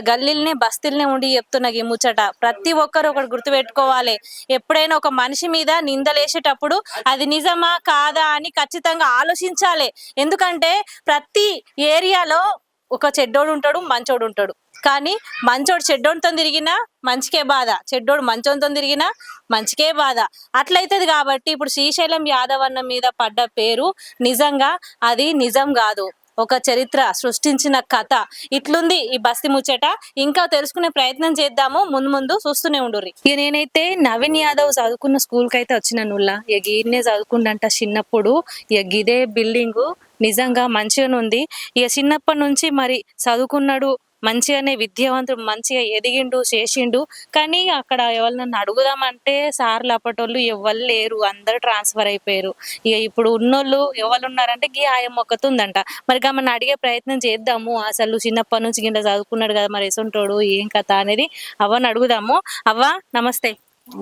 గల్లీలనే బస్తీలనే ఉండి చెప్తున్నా ఈ ముచ్చట. ప్రతి ఒక్కరు ఒకటి గుర్తుపెట్టుకోవాలి, ఎప్పుడైనా ఒక మనిషి మీద నిందలేసేటప్పుడు అది నిజమా కాదా అని ఖచ్చితంగా ఆలోచించాలి. ఎందుకంటే ప్రతి ఏరియాలో ఒక చెడ్డోడు ఉంటాడు, మంచోడు ఉంటాడు. కానీ మంచోడు చెడ్డోడితో తిరిగినా మంచికే బాధ, చెడ్డోడు మంచోడితో తిరిగినా మంచికే బాధ అట్లయితది. కాబట్టి ఇప్పుడు శ్రీశైలం యాదవ్ అన్న మీద పడ్డ పేరు నిజంగా అది నిజం కాదు, ఒక చరిత్ర సృష్టించిన కథ. ఇట్లుంది ఈ బస్తీ ముచ్చట. ఇంకా తెలుసుకునే ప్రయత్నం చేద్దాము, ముందు ముందు చూస్తూనే ఉండుర్రి. ఇక నేనైతే నవీన్ యాదవ్ చదువుకున్న స్కూల్ కి అయితే వచ్చిన నుల్లా. ఇక గీడనే చదువుకుండంట చిన్నప్పుడు. ఇక గిదే బిల్డింగ్ నిజంగా మంచిగానే ఉంది. ఇక చిన్నప్పటి నుంచి మరి చదువుకున్నాడు, మంచిగానే విద్యావంతుడు, మంచిగా ఎదిగిండు చేసిండు. కానీ అక్కడ ఎవరినన్నా అడుగుదామంటే సార్లు అప్పటోళ్ళు ఎవరు లేరు, అందరు ట్రాన్స్ఫర్ అయిపోయారు. ఇక ఇప్పుడు ఉన్నోళ్ళు ఎవరు ఉన్నారంటే గీ ఆయం ఒక్కతుందంట. మరి మనం అడిగే ప్రయత్నం చేద్దాము, అసలు చిన్నప్పటి నుంచి గింత చదువుకున్నాడు కదా మరి ఎసంటోడు ఏం కథ అనేది అవ్వని అడుగుదాము. అవ్వ నమస్తే.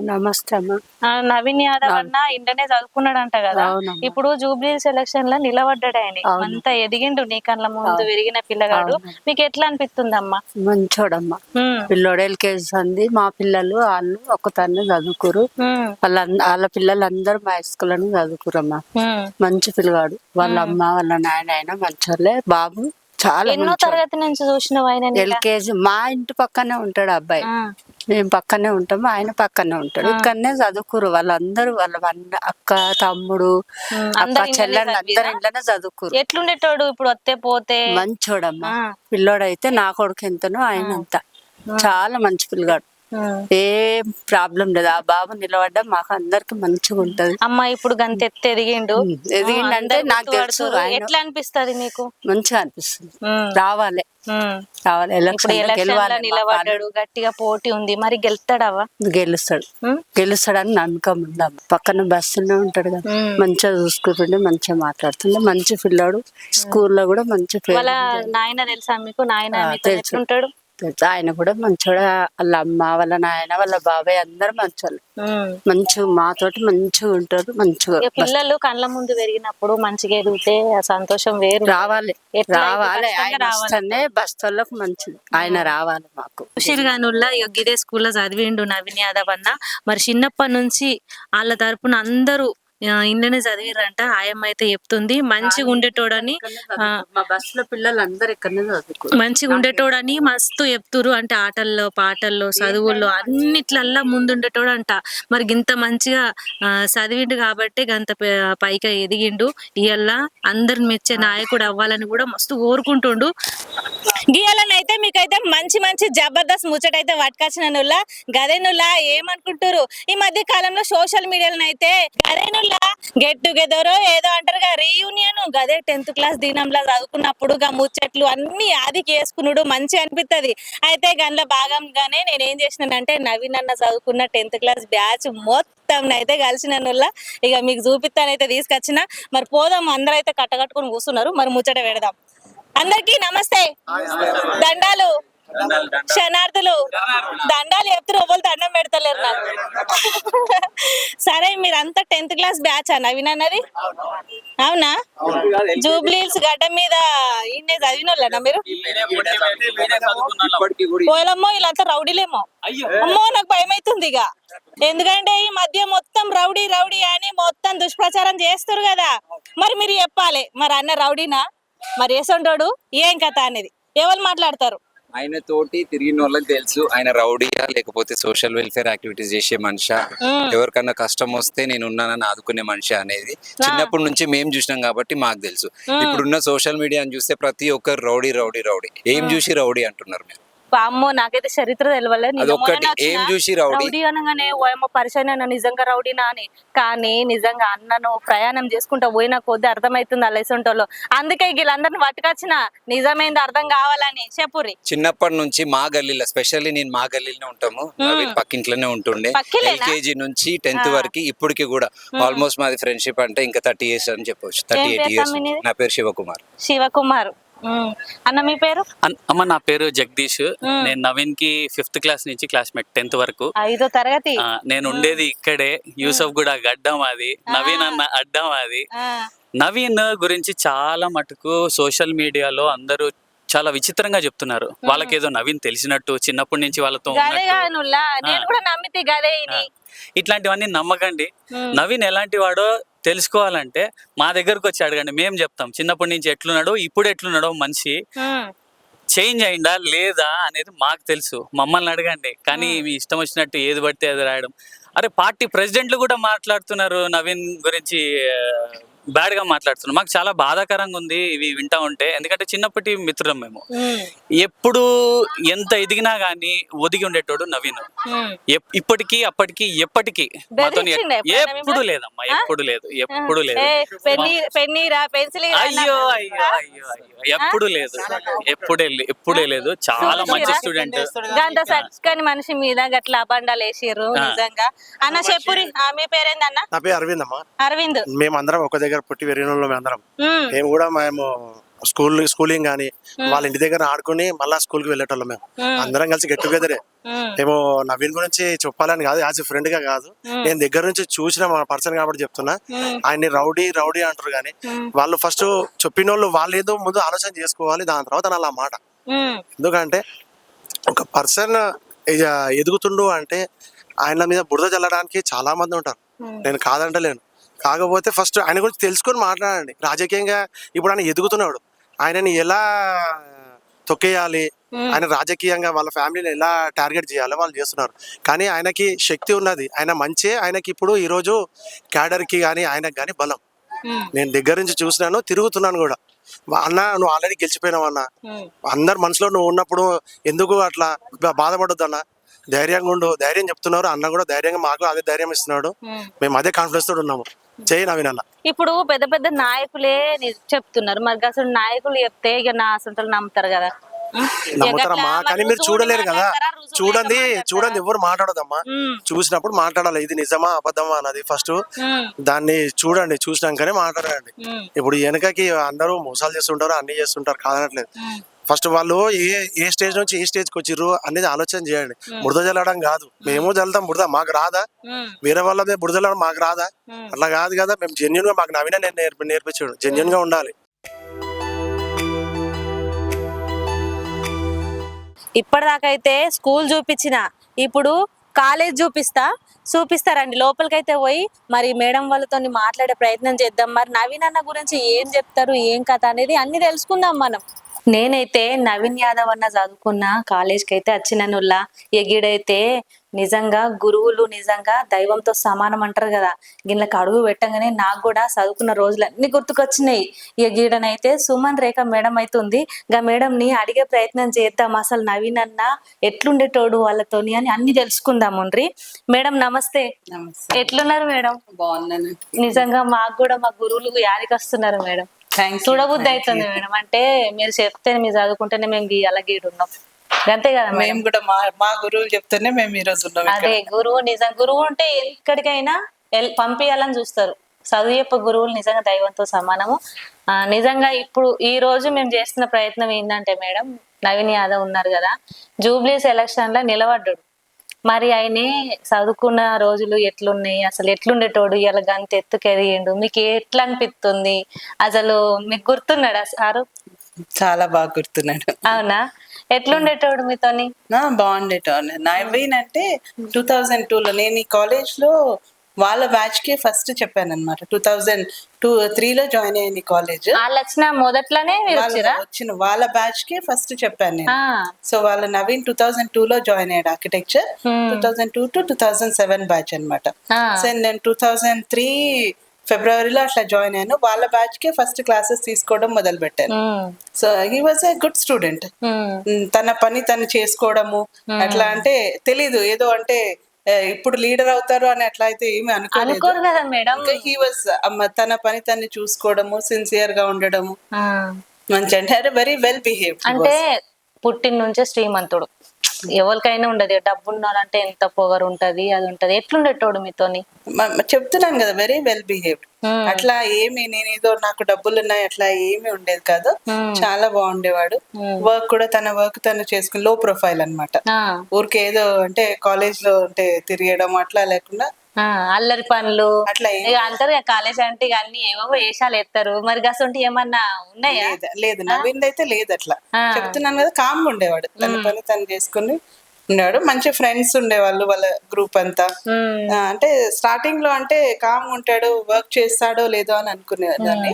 నమస్తే అమ్మా. నవీన్ యాదవ్ అన్న ఇంటనే చదువుకున్నాడంట కదా, ఇప్పుడు జూబ్లీ సెలక్షన్ లో నిలబడ్డాడు ఆయన, అంత ఎదిగిండు నీ కళ్ళ ముందు విరిగిన పిల్లగాడు. మీకు ఎట్లా అనిపిస్తుందమ్మా? మంచోడమ్మా పిల్లోడు. ఎల్కేజీ అంది. మా పిల్లలు వాళ్ళు ఒక్కతాన్ని చదువుకురు. వాళ్ళ పిల్లలు అందరూ మా స్కూల్లోనే చదువుకురమ్మా. మంచి పిల్లగాడు. వాళ్ళ అమ్మ వాళ్ళ నాయన అయినా మంచోళ్ళే. బాబు చాలా ఎన్నో తరగతి నుంచి చూసినావు ఆయన? ఎల్కేజీ. మా ఇంటి పక్కనే ఉంటాడు అబ్బాయి, మేము పక్కనే ఉంటాము, ఆయన పక్కనే ఉంటాడు. ఇక్కడనే చదువుకురు వాళ్ళందరూ. వాళ్ళ అక్క తమ్ముడు అక్క చెల్లెళ్ళు అందరు ఇంట్లోనే చదువుకురు. ఎట్లుండేటోడు ఇప్పుడు వస్తే పోతే? మంచోడమ్మా పిల్లోడైతే. నా కొడుకు ఎంతనో ఆయన అంతా. చాలా మంచి పిల్లగాడు, ఏం ప్రాబ్లం లేదు. ఆ బాబు నిలబడ్డా మాకు అందరికి మంచిగా ఉంటది. అమ్మ ఇప్పుడు గంత ఎత్తు ఎదిగిండు. ఎదిగిండంటే నాకు తెలుసు. ఎట్లా అనిపిస్తుంది మీకు? మంచిగా అనిపిస్తుంది. రావాలి రావాలి. నిలబడ్డాడు, గట్టిగా పోటీ ఉంది, మరి గెలుస్తాడవా? గెలుస్తాడని నమ్మకం ఉందమ్మ. పక్కన బస్సులో ఉంటాడు కదా, మంచిగా చూసుకుంటుండే, మంచిగా మాట్లాడుతుండే, మంచి పిల్లాడు. స్కూల్లో కూడా మంచి వాళ్ళ నాయన తెలుసా మీకు? నాయన ఎట్లుంటాడు? ఆయన కూడా మంచోడు. వాళ్ళ అమ్మ వాళ్ళ నాయన వాళ్ళ బాబాయ్ అందరు మంచోళ్ళు. మంచిగా మాతోటి మంచిగా ఉంటారు. మంచిగా పిల్లలు కళ్ళ ముందు పెరిగినప్పుడు మంచిగా ఎదిగితే సంతోషం వేరు. రావాలి రావాలి. ఆయన వస్తేనే బస్తోళ్ళకు మంచిది. ఆయన రావాలి మాకు. ఉషిర్గానుల్లా ఇదే స్కూల్లో చదివిండు నవీన్ యాదవ్ అన్న. మరి చిన్నప్పటి నుంచి వాళ్ళ తరపున అందరూ ఇంట్లోనే చదివిరంట. ఆయమ్మ అయితే చెప్తుంది మంచిగా ఉండేటోడని. మా బస్సులో పిల్లలు అందరు ఇక్కడనే చదువుకో మంచిగా ఉండేటోడని మస్తు చెప్తురు. అంటే ఆటల్లో పాటల్లో చదువుల్లో అన్నిట్లల్లా ముందుండేటోడు అంట. మరి గింత మంచిగా చదివిండు కాబట్టి గంత పైగా ఎదిగిండు. ఇవాళ అందరు మెచ్చే నాయకుడు అవ్వాలని కూడా మస్తు కోరుకుంటుండు. గీయాలనైతే మీకైతే మంచి మంచి జబర్దస్త్ ముచ్చటైతే పట్టుకొచ్చిననుల్లా. గదేనుల్లా ఏమనుకుంటారు ఈ మధ్య కాలంలో సోషల్ మీడియాలో అయితే గదేనుల్లా గెట్ టుగెదర్ ఏదో అంటారు కదా, రీయూనియన్. గదే 10th క్లాస్ దినంలో చదువుకున్నప్పుడు గా ముచ్చట్లు అన్ని ఆదికి వేసుకున్నాడు, మంచి అనిపిస్తుంది. అయితే గంట్లో భాగంగానే నేను ఏం చేసినానంటే నవీన్ అన్న చదువుకున్న 10th క్లాస్ బ్యాచ్ మొత్తం అయితే కలిసిననుల్లా. ఇక మీకు చూపిస్తానైతే తీసుకొచ్చిన. మరి పోదాం, అందరూ అయితే కట్టకట్టుకుని కూర్చున్నారు. మరి ముచ్చట పెడదాం. అందరికి నమస్తే, దండాలు, శనార్థులు. దండాలు చెప్తారు, ఎవరు దండం పెడతలేరు నాకు. సరే, మీరంతా 10th క్లాస్ బ్యాచ్ నవీన్ అన్నది? అవునా? జూబ్లీహిల్స్ గడ్డ మీద ఈయన చదివిన వాళ్ళనా మీరు? పోలమ్మో వీళ్ళంతా రౌడీలేమో. అమ్మో నాకు భయం అవుతుంది ఇక. ఎందుకంటే ఈ మధ్య మొత్తం రౌడీ రౌడీ అని మొత్తం దుష్ప్రచారం చేస్తారు కదా. మరి మీరు చెప్పాలి, మరి అన్న రౌడీనా, మరి వేసంటోడు ఏం కథ అనేది ఎవరు మాట్లాడతారు? ఆయన తోటి తిరిగిన వాళ్ళకి తెలుసు ఆయన రౌడీయా లేకపోతే సోషల్ వెల్ఫేర్ యాక్టివిటీస్ చేసే మనిషి, ఎవరికన్నా కష్టం వస్తే నేను ఉన్నానని ఆదుకునే మనిషి అనేది చిన్నప్పటి నుంచి మేము చూసినాం కాబట్టి మాకు తెలుసు. ఇప్పుడున్న సోషల్ మీడియాని చూస్తే ప్రతి ఒక్కరు రౌడీ రౌడీ రౌడీ. ఏం చూసి రౌడీ అంటున్నారు మీరు? అమ్మో నాకైతే చరిత్ర తెలవలేదు. ఏం చూసి రౌడీ అనగానే ఓయమ్మ పరిచయం నిజంగా రౌడీనా అని. కానీ నిజంగా అన్నను ప్రయాణం చేసుకుంటా పోయినా కొద్ది అర్థమవుతుంది అల్లెసంటోళ్ళు. అందుకే వీళ్ళందరిని పట్టుకొచ్చిన నిజమైంది అర్థం కావాలని చెప్పుర్రి. చిన్నప్పటి నుంచి మా గల్లీలో, స్పెషల్లీ నేను మా గల్లీలోనే ఉంటాము, పక్కింట్లోనే ఉంటుండే. ఎల్కేజీ నుంచి 10th వరకు ఇప్పటికి కూడా ఆల్మోస్ట్ మాది ఫ్రెండ్షిప్ అంటే ఇంకా 30 years అని చెప్పవచ్చు. 38 years. నా పేరు శివకుమార్. శివకుమార్. అన్న మీ పేరు? అమ్మ నా పేరు జగదీష్. నేను నవీన్ కి 5th క్లాస్ నుంచి క్లాస్మేట్ 10th వరకు. 5వ తరగతి. నేను ఉండేది ఇక్కడే, యూసఫ్ కూడా గడ్డం అది, నవీన్ అన్న అడ్డం అది. నవీన్ గురించి చాలా మటుకు సోషల్ మీడియాలో అందరూ చాలా విచిత్రంగా చెప్తున్నారు. వాళ్ళకేదో నవీన్ తెలిసినట్టు, చిన్నప్పటి నుంచి వాళ్ళతో ఇట్లాంటివన్నీ నమ్మకండి. నవీన్ ఎలాంటి వాడో తెలుసుకోవాలంటే మా దగ్గరకు వచ్చి అడగండి, మేము చెప్తాం. చిన్నప్పటి నుంచి ఎట్లున్నాడో ఇప్పుడు ఎట్లున్నాడో మనిషి చేంజ్ అయిందా లేదా అనేది మాకు తెలుసు, మమ్మల్ని అడగండి. కానీ మీ ఇష్టం వచ్చినట్టు ఏది పడితే అది రాయడం. అరే పార్టీ ప్రెసిడెంట్లు కూడా మాట్లాడుతున్నారు నవీన్ గురించి బ్యాడ్ గా మాట్లాడుతున్నారు. మాకు చాలా బాధాకరంగా ఉంది ఇవి వింటా ఉంటే. ఎందుకంటే చిన్నప్పటి మిత్రులం మేము. ఎప్పుడు ఎంత ఎదిగినా గానీ ఒదిగి ఉండేటోడు నవీన్. ఇప్పటికీ అప్పటికి ఎప్పటికీ మాతో ఎప్పుడు లేదమ్మా, ఎప్పుడు లేదు, ఎప్పుడు లేదు. అయ్యో అయ్యో అయ్యో అయ్యో, ఎప్పుడు లేదు, ఎప్పుడే లేదు. చాలా మంచి స్టూడెంట్. చక్కని మనిషి మీద గట్ల అబండాలు వేసిర్రు నిజంగా. అన్న చెప్పురి, మీ పేరేందన్న? నా పేరు అరవింద్ అమ్మా. అరవింద్. మేము అందరం ఒక దగ్గర పుట్టి పెరిగిన మేము అందరం. మేము కూడా స్కూలింగ్ గానీ వాళ్ళ ఇంటి దగ్గర ఆడుకుని మళ్ళా స్కూల్ కి వెళ్ళేటోళ్ళం. మేము అందరం కలిసి గెట్ టుగెదరే. మేము నవీన్ గురించి చెప్పాలని కాదు, యాజ్ ఎ ఫ్రెండ్ గా కాదు, నేను దగ్గర నుంచి చూసిన పర్సన్ కాబట్టి చెప్తున్నా. ఆయన్ని రౌడీ రౌడీ అంటారు కానీ వాళ్ళు ఫస్ట్ చెప్పిన వాళ్ళు ఏదో ముందు ఆలోచన చేసుకోవాలి, దాని తర్వాత అలా మాట. ఎందుకంటే ఒక పర్సన్ ఎదుగుతుండు అంటే ఆయన మీద బురద చల్లడానికి చాలా మంది ఉంటారు, నేను కాదంటలేను. కాకపోతే ఫస్ట్ ఆయన గురించి తెలుసుకొని మాట్లాడండి. రాజకీయంగా ఇప్పుడు ఆయన ఎదుగుతున్నాడు, ఆయనని ఎలా తొక్కేయాలి, ఆయన రాజకీయంగా వాళ్ళ ఫ్యామిలీని ఎలా టార్గెట్ చేయాలో వాళ్ళు చేస్తున్నారు. కానీ ఆయనకి శక్తి ఉన్నది, ఆయన మంచి. ఆయనకి ఇప్పుడు ఈరోజు క్యాడర్కి కానీ ఆయనకు కానీ బలం. నేను దగ్గర నుంచి చూసినాను, తిరుగుతున్నాను కూడా. అన్న నువ్వు ఆల్రెడీ గెలిచిపోయినావు అన్న, అందరు మనసులో నువ్వు ఉన్నప్పుడు ఎందుకు అట్లా బాధపడొద్దు అన్న, ధైర్యంగా ఉండు, ధైర్యం చెప్తున్నారు. అన్న కూడా ధైర్యంగా మాకు అదే ధైర్యం ఇస్తున్నాడు, మేము అదే కాన్ఫిడెన్స్ తోటి ఉన్నాము. చేయి నవీన్ అన్న. ఇప్పుడు పెద్ద పెద్ద నాయకులే చెప్తున్నారు, మరి అసలు నాయకులు చెప్తే ఇక నా అసలు నమ్ముతారు కదా. నమ్ముతారమ్మా, కానీ మీరు చూడలేరు కదా. చూడండి ఎవరు మాట్లాడదమ్మా, చూసినప్పుడు మాట్లాడాలి, ఇది నిజమా అబద్ధమా అన్నది ఫస్ట్ దాన్ని చూడండి, చూసినాకనే మాట్లాడండి. ఇప్పుడు వెనకకి అందరూ మోసాలు చేస్తుంటారు, అన్ని చేస్తుంటారు, కాదనట్లేదు. ఫస్ట్ వాళ్ళు ఏ స్టేజ్ నుంచి ఏ స్టేజ్కి వచ్చిర్రు అనేది ఆలోచన చేయండి. బురద చల్లడం కాదు, మేము చల్లుతాం బురద, మాకు రాదా? వేరే వాళ్ళదే బురద చల్లడం మాకు రాదా? అట్లా కాదు కదా. మేము జెన్యున్ గా, మాకు నవీన నేర్పించాడు, జెన్యున్ గా ఉండాలి. ఇప్పటిదాకా అయితే స్కూల్ చూపించిన, ఇప్పుడు కాలేజ్ చూపిస్తారండి. లోపలికైతే పోయి మరి మేడం వాళ్ళతో మాట్లాడే ప్రయత్నం చేద్దాం. మరి నవీన్ అన్న గురించి ఏం చెప్తారు, ఏం కథ అనేది అన్ని తెలుసుకుందాం మనం. నేనైతే నవీన్ యాదవ్ అన్న చదువుకున్న కాలేజ్కి అయితే వచ్చిననుల్లా. ఎగిడైతే నిజంగా గురువులు నిజంగా దైవంతో సమానం అంటారు కదా. గిన్నెలకు అడుగు పెట్టగానే నాకు కూడా చదువుకున్న రోజులన్నీ గుర్తుకొచ్చినాయి. ఎగిడనైతే సుమన్ రేఖ మేడం అవుతుంది. గా మేడంని అడిగే ప్రయత్నం చేద్దాం, అసలు నవీన్ అన్న ఎట్లుండేటోడు వాళ్ళతోని అని అన్ని తెలుసుకుందాముండ్రి. మేడం నమస్తే. ఎట్లున్నారు మేడం? బాగున్నాను. నిజంగా మాకు కూడా మా గురువులు యాదికి వస్తున్నారు మేడం. చూడబుద్ధి అవుతుంది మేడం. అంటే మీరు చెప్తే మీరు చదువుకుంటేనే మేము అలా గీడున్నాం, అంతే కదా. మేము కూడా మా గురువులు చెప్తేనే మేము ఈ రోజు ఉన్నాం. అదే గురువు, నిజం గురువు అంటే ఎక్కడికైనా పంపించాలని చూస్తారు. చదువు చెప్ప గురువులు నిజంగా దైవంతో సమానము. నిజంగా ఇప్పుడు ఈ రోజు మేము చేస్తున్న ప్రయత్నం ఏంటంటే మేడం, నవీన్ యాదవ్ ఉన్నారు కదా, జూబ్లీస్ ఎలక్షన్ లో నిలబడ్డాడు. మరి ఆయనే చదువుకున్న రోజులు ఎట్లున్నాయి, అసలు ఎట్లుండేటోడు, ఇలా గంత ఎత్తుకు ఎదిగిండు, మీకు ఎట్లా అనిపిస్తుంది? అసలు మీకు గుర్తున్నాడా సారు? చాలా బాగా గుర్తున్నాడు. అవునా? ఎట్లుండేటోడు మీతోని? బాగుండేటోడు. నవీన్ అంటే 2002లో నేను ఈ కాలేజ్ లో వాళ్ళ బ్యాచ్ కి ఫస్ట్ చెప్పాను అనమాట. 2003లో జాయిన్ అయ్యింది కాలేజ్. వాళ్ళు వచ్చిన మొదట్లోనే వచ్చిన వాళ్ళ బ్యాచ్ కి ఫస్ట్ చెప్పాను నేను. సో వాళ్ళ నవీన్ 2002లో జాయిన్ అయ్యాడు ఆర్కిటెక్చర్. 2002 to 2007 బ్యాచ్ అనమాట. సో నేను 2003 ఫిబ్రవరిలో అట్లా జాయిన్ అయ్యాను. వాళ్ళ బ్యాచ్ కి ఫస్ట్ క్లాసెస్ తీసుకోవడం మొదలు పెట్టాను. So he was a good student. తన పని తను చేసుకోవడము అట్లా, అంటే తెలీదు ఏదో అంటే ఇప్పుడు లీడర్ అవుతారు అని అట్లా అయితే ఏమి అనుకోలేదు కదా మేడం. హీ వాజ్ తన పని తను చూసుకోవడము, సిన్సియర్ గా ఉండడము, మంచి అంటే వెరీ వెల్ బిహేవ్. అంటే పుట్టిన నుంచే శ్రీమంతుడు, ఎవరికైనా ఉండదు, డబ్బు ఉండాలంటే ఎంత పొగరు ఉంటది, అది ఉంటది. ఎట్లుండేటోడు మీతోని? చెప్తున్నాను కదా, వెరీ వెల్ బిహేవ్డ్. అట్లా ఏమి నేనేదో నాకు డబ్బులు ఉన్నాయి అట్లా ఏమి ఉండేది కాదు. చాలా బాగుండేవాడు. వర్క్ కూడా తన వర్క్ తను చేసుకుని, లో ప్రొఫైల్ అన్నమాట. ఊరికే ఏదో అంటే కాలేజ్ లో అంటే తిరగడం అట్లా లేకుండా అల్లరి పనులు అట్లా అంటారు కాలేజ్ అంటే అన్ని ఏవో వేషాలు ఎత్తారు. మరి అసలు ఏమన్నా ఉన్నాయా? లేదు, నవీన్ అయితే లేదు అట్లా. చెప్తున్నాను కదా, కామ్గా ఉండేవాడు, తన పని తను చేసుకుని ఉండేవాడు. మంచి ఫ్రెండ్స్ ఉండేవాళ్ళు వాళ్ళ గ్రూప్ అంతా. అంటే స్టార్టింగ్ లో అంటే కామ్ ఉంటాడు, వర్క్ చేస్తాడో లేదో అని అనుకునేదాన్ని.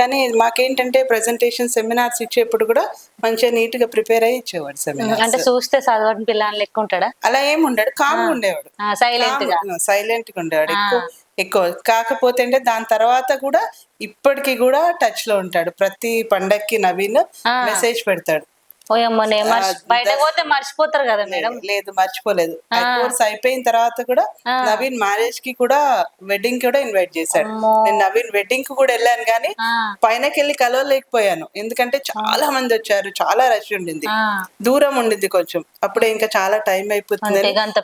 కానీ మాకేంటంటే ప్రెజెంటేషన్ సెమినార్స్ ఇచ్చేప్పుడు కూడా మంచిగా నీట్ గా ప్రిపేర్ అయ్యి ఇచ్చేవాడు సెమినార్. అంటే చూస్తే చదవని పిల్లలు లెక్క ఉంటాడా? అలా ఏమి ఉండడు, కామ్ ఉండేవాడు, సైలెంట్ గా ఉండేవాడు ఎక్కువ. కాకపోతే అంటే దాని తర్వాత కూడా ఇప్పటికి కూడా టచ్ లో ఉంటాడు. ప్రతి పండక్కి నవీన్ మెసేజ్ పెడతాడు. బయట పోతే మర్చిపోతారు కదా మేడం? లేదు, మర్చిపోలేదు. కోర్స్ అయిపోయిన తర్వాత కూడా నవీన్ మ్యారేజ్ కి కూడా, వెడ్డింగ్ కూడా ఇన్వైట్ చేశాడు. నేను నవీన్ వెడ్డింగ్ కి కూడా వెళ్ళాను కానీ పైనకి వెళ్ళి కలవలేకపోయాను, ఎందుకంటే చాలా మంది వచ్చారు, చాలా రష్ ఉండింది, దూరం ఉండింది కొంచెం. అప్పుడే ఇంకా చాలా టైం అయిపోతుంది. అంత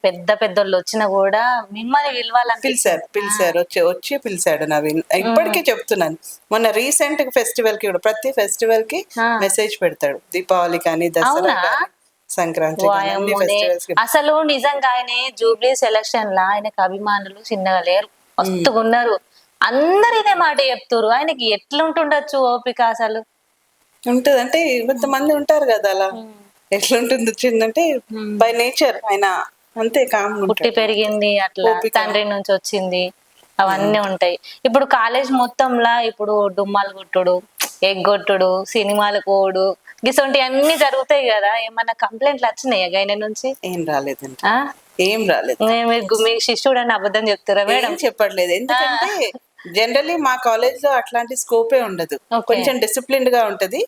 పెద్ద పెద్దోళ్ళు వచ్చినా కూడా మిమ్మల్ని పిలవాలని పిలిచారు వచ్చి పిలిచాడు నవీన్. ఇప్పటికీ చెప్తున్నాను, మొన్న రీసెంట్ ఫెస్టివల్ కి కూడా ప్రతి ఫెస్టివల్ కి మెసేజ్ పెడతాడు. దీపావళి కానీ, దసరా కానీ, సంక్రాంతి కానీ, ఫెస్టివల్స్. అసలు నిజంగా ఆయన జూబ్లీ సెలక్షన్ లా ఆయనకు అభిమానులు చిన్నగా లేరు, మస్తుగా ఉన్నారు. అందరు ఇదే మాట చెప్తారు. ఆయనకి ఎట్లుంటుండొచ్చు ఓపిక? అసలు ఉంటది అంటే కొంతమంది ఉంటారు కదా అలా. ఎట్లుంటుంది వచ్చిందంటే బై నేచర్ ఆయన అంతే, కామ్ పుట్టి పెరిగింది అట్లా, తండ్రి నుంచి వచ్చింది, అవన్నీ ఉంటాయి. ఇప్పుడు కాలేజ్ మొత్తంలా ఇప్పుడు డుమ్మాలు కొట్టుడు, ఎగ్గొట్టుడు, సినిమాలు పోడు, గిసొంటి అన్ని జరుగుతాయి కదా. ఏమన్నా కంప్లైంట్లు వచ్చినాయా ఆయన నుంచి? ఏం రాలేదండి, ఏం రాలేదు. మీ శిష్యుడు అని అబద్ధం చెప్తారా మేడం? చెప్పట్లేదు, ఎందుకంటే జనరల్లీ మా కాలేజ్ లో అట్లాంటి స్కోపే ఉండదు, కొంచెం డిసిప్లిన్ గా ఉంటది.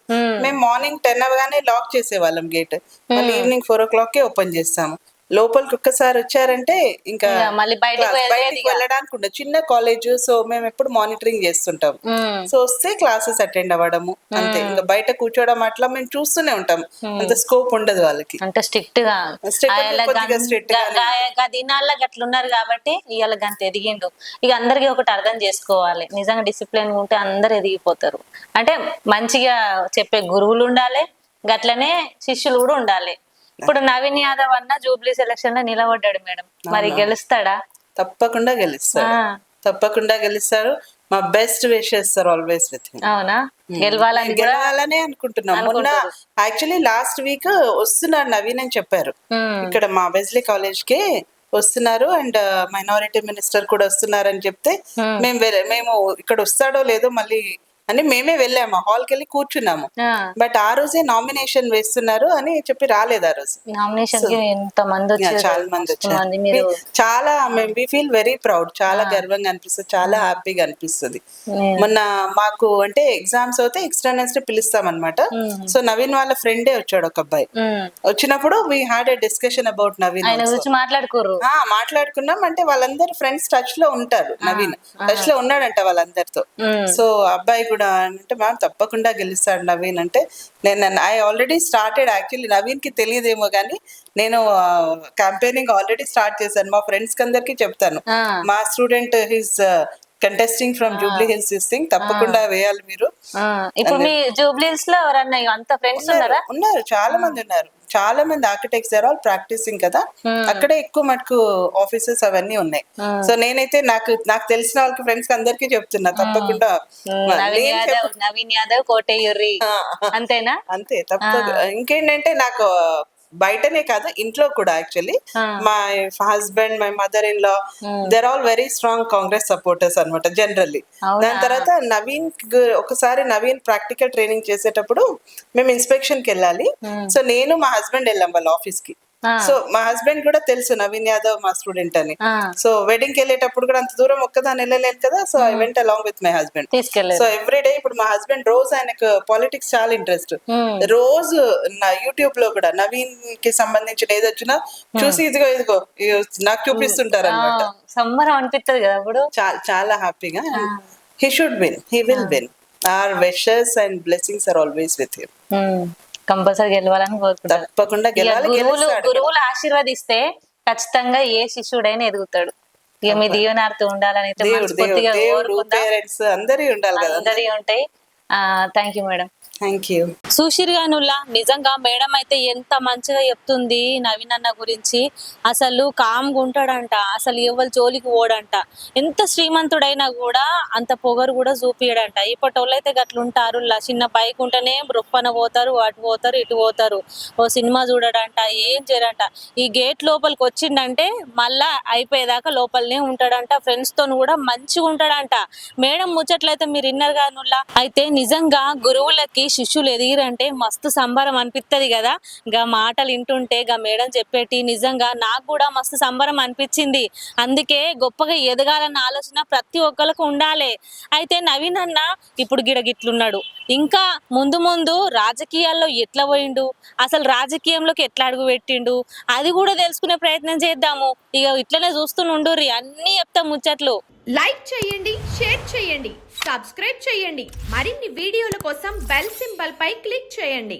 మేము మార్నింగ్ 10 అవగానే లాక్ చేసేవాళ్ళం గేట్, మళ్ళీ ఈవినింగ్ 4 o'clock ఓపెన్ చేస్తాము. లోపలికి ఒక్కసారి వచ్చారంటే ఇంకా మళ్ళీ బయటికి వెళ్ళడానికి ఉండదు. చిన్న కాలేజ్, సో మేము ఎప్పుడు మానిటరింగ్ చేస్తుంటాం. సో వస్తే క్లాసెస్ అటెండ్ అవ్వడము అంతే, ఇంకా బయట కూర్చోవడం అట్లా మేము చూస్తూనే ఉంటాం. అంత స్కోప్ ఉండదు వాళ్ళకి, అంటే స్ట్రిక్ట్ గా దినాల్లో అట్లున్నారు కాబట్టి ఇవాళ గంత ఎదిగిండు. ఇక అందరికి ఒకటి అర్థం చేసుకోవాలి, నిజంగా డిసిప్లిన్ ఉంటే అందరు ఎదిగిపోతారు. అంటే మంచిగా చెప్పే గురువులు ఉండాలి, గట్లనే శిష్యులు కూడా ఉండాలి. ఇప్పుడు నవీన్ యాదవ్ అన్న జూబ్లీ సెలక్షన్ లో నిలబడ్డాడు మేడం, మరి గెలుస్తాడా? తప్పకుండా గెలుస్తాడు. మా best wishes sir always with him. అవునా? గెలవాలనే అనుకుంటున్నాం. మొన్న యాక్చువల్లీ లాస్ట్ వీక్ వస్తున్నాడు నవీన్ అని చెప్పారు, ఇక్కడ మా వెజ్లీ కాలేజ్ కి వస్తున్నారు, అండ్ మైనారిటీ మినిస్టర్ కూడా వస్తున్నారు అని చెప్తే మేము ఇక్కడ వస్తాడో లేదో మళ్ళీ అని మేమే వెళ్ళాము, హాల్ కి వెళ్ళి కూర్చున్నాము. బట్ ఆ రోజే నామినేషన్ వేస్తున్నారు అని చెప్పి రాలేదు ఆ రోజు. చాలా మంది వచ్చారు, చాలా మేము వి ఫీల్ వెరీ ప్రౌడ్, చాలా గర్వంగా అనిపిస్తుంది, చాలా హ్యాపీగా అనిపిస్తుంది. మొన్న మాకు అంటే ఎగ్జామ్స్ అయితే ఎక్స్టర్నల్స్ ని పిలుస్తాం అనమాట. సో నవీన్ వాళ్ళ ఫ్రెండే వచ్చాడు ఒక అబ్బాయి, వచ్చినప్పుడు we had a discussion about Naveen. మాట్లాడుకున్నాం, అంటే వాళ్ళందరూ ఫ్రెండ్స్ టచ్ లో ఉంటారు, నవీన్ టచ్ లో ఉన్నాడంట వాళ్ళందరితో. సో అబ్బాయి కూడా అంటే మ్యామ్ తప్పకుండా గెలుస్తాడు నవీన్ అంటే, నేను I already started. Actually Naveen కి తెలియదేమో కానీ నేను క్యాంపెయినింగ్ ఆల్రెడీ స్టార్ట్ చేశాను, మా ఫ్రెండ్స్ కి అందరికి చెప్తాను, మా student his contesting from Jubilee hills this thing, తప్పకుండా వేయాలి మీరు. ఇప్పుడు మీ జూబ్లీ హిల్స్ లో ఎవరన్నా అంత ఫ్రెండ్స్ ఉన్నారు, చాలా మంది ఉన్నారు, చాలా మంది ఆర్కిటెక్ట్స్ ఆర్ ఆల్ ప్రాక్టీసింగ్ కదా, అక్కడే ఎక్కువ మటుకు ఆఫీసెస్ అవన్నీ ఉన్నాయి. సో నేనైతే నాకు తెలిసిన వాళ్ళకి ఫ్రెండ్స్ అందరికీ చెప్తున్నా, తప్పకుండా నవీన్ యాదవ్ కోటయ్యూరి అంతేనా? అంతే, తప్పదు. ఇంకేంటంటే నాకు బయటనే కాదు ఇంట్లో కూడా actually my husband, my mother in law, they're all very strong Congress supporters అనమాట జనరల్లీ. దాని తర్వాత నవీన్ ఒకసారి నవీన్ ప్రాక్టికల్ ట్రైనింగ్ చేసేటప్పుడు మేము ఇన్స్పెక్షన్ కి వెళ్ళాలి. సో నేను మా హస్బెండ్ వెళ్ళాం వాళ్ళ ఆఫీస్ కి. సో మా హస్బెండ్ కూడా తెలుసు నవీన్ యాదవ్ మా స్టూడెంట్ అని. సో వెడ్డింగ్ కి వెళ్ళేటప్పుడు కూడా అంత దూరం ఒక్కదాన్ని వెళ్ళలేదు కదా, so I went along with my husband. So every day ఇప్పుడు మా హస్బెండ్ రోజు ఆయనకు పాలిటిక్స్ చాలా ఇంట్రెస్ట్, రోజు నా యూట్యూబ్ లో కూడా నవీన్ కి సంబంధించిన ఏదొచ్చినా చూసి ఇదిగో నాకు చూపిస్తుంటారు అనమాట. సంబరం అనిపిస్తుంది కదా అప్పుడు, చాలా హ్యాపీగా. He should win, he will win. Our wishes and blessings are always with him. Compulsory గెలవాలని కోరుకుంటారు. తప్పకుండా గెలవాలి. గురువులు ఆశీర్వదిస్తే ఖచ్చితంగా ఏ శిష్యుడైనా ఎదుగుతాడు. ఇక మీ దీవెనార్తో ఉండాలని అందరి ఉండాలి కదా, అందరి ఉంటాయి. Thank you madam. Thank you. సుశీర్గానుల్లా నిజంగా మేడం అయితే ఎంత మంచిగా చెప్తుంది నవీన్ అన్న గురించి. అసలు కామ్గా ఉంటాడంట, అసలు ఎవరు జోలికి ఓడంట. ఎంత శ్రీమంతుడైనా కూడా అంత పొగరు కూడా చూపియడంట. ఇప్పటి వాళ్ళు అయితే గట్లుంటారు, చిన్న బైక్ ఉంటేనే రొప్పన పోతారు, అటు పోతారు ఇటు పోతారు, ఓ సినిమా చూడడంట, ఏం చేయడంట. ఈ గేట్ లోపలికి వచ్చిండంటే మళ్ళా అయిపోయేదాకా లోపలనే ఉంటాడంట. ఫ్రెండ్స్ తో కూడా మంచిగా ఉంటాడంట. మేడం ముచ్చట్లయితే మీరు విన్నారు కానుల్లా. అయితే నిజంగా గురువులకి శిష్యులు ఎదిగిరంటే మస్తు సంబరం అనిపిస్తుంది కదా. గా మాటలు వింటుంటే గా మేడం చెప్పేటి నిజంగా నాకు కూడా మస్తు సంబరం అనిపించింది. అందుకే గొప్పగా ఎదగాలన్న ఆలోచన ప్రతి ఒక్కరికి ఉండాలి. అయితే నవీన్ అన్న ఇప్పుడు గిట్లున్నాడు, ఇంకా ముందు ముందు రాజకీయాల్లో ఎట్లా పోయిండు, అసలు రాజకీయంలోకి ఎట్లా అడుగు పెట్టిండు, అది కూడా తెలుసుకునే ప్రయత్నం చేద్దాము. ఇక ఇట్లనే చూస్తూనుండుర్రి, అన్ని చెప్తా ముచ్చట్లు. లైక్ చేయండి, షేర్ చేయండి, సబ్స్క్రైబ్ చేయండి. మరిన్ని వీడియోల కోసం బెల్ సింబల్ పై క్లిక్ చేయండి.